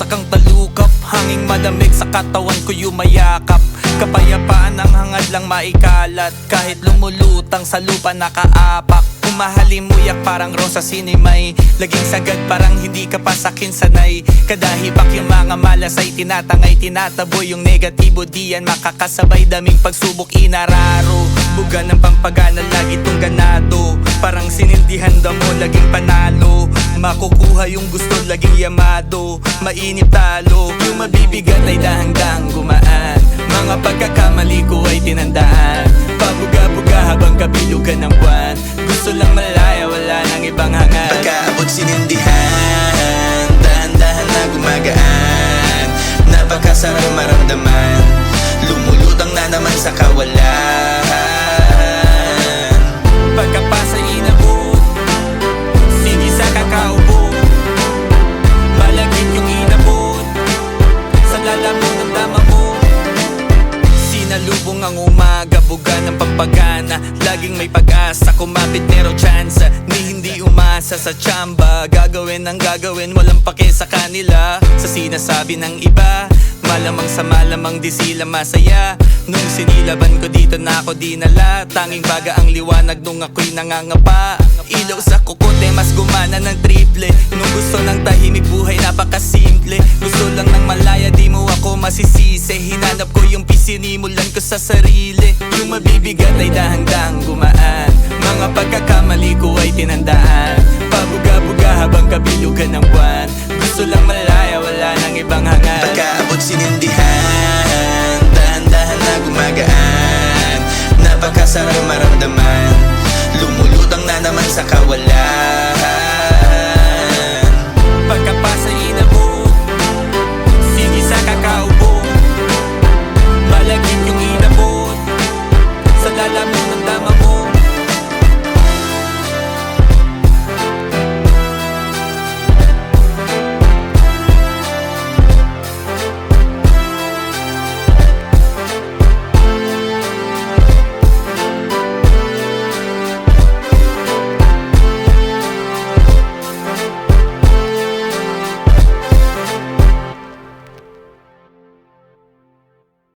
kang talukap, hanging malamig sa katawan ko yumayakap. Kapayapaan ang hangad lang maikalat, kahit lumulutang sa lupa nakaapak. Humahalim muyak parang rosa sinimay, laging sagad parang hindi ka pa sakin sanay. Kadahibak yung mga malas ay tinatangay, tinataboy yung negatibo, di yan makakasabay. Daming pagsubok inararo, buga ng pampagana lagi tong ganado. Parang sinindihan damo laging panalo, makukuha yung gusto laging yamado. Mainit talo, yung mabibigat ay dahang-dahang gumaan. Mga pagkakamali ko ay tinandaan, pabuga-buga habang kabilugan ng buwan. Gusto lang malaya, wala nang ibang hangat. Pagkaabot sinindihan, dahan-dahan na gumagaan. Napakasarap maramdaman, lumulutang na naman sa kawalan. Pagkapasa inabot, sige sa kakaubo, balagit yung inabot, sa lalamon ng dama mo. Sinalubong ang umaga, buga ng pampagana, laging may pag-asa, kumapit pero tsansa. Ni hindi umasa sa tsamba, gagawin ang gagawin, walang pake sa kanila. Sa sinasabi ng iba, malamang sa malamang di sila masaya. Nung sinilaban ko dito na ako dinala, tanging baga ang liwanag nung ako'y nangangapa. Ilaw sa kukote mas gumana ng triple, nung gusto ng tahimik buhay napakasimple. Gusto lang ng malaya, di mo ako masisisi. Hinanap ko yung pisinimulan ko sa sarili. Yung mabibigat ay dahang-dahang gumaan, mga pagkakamali ko ay tinandaan.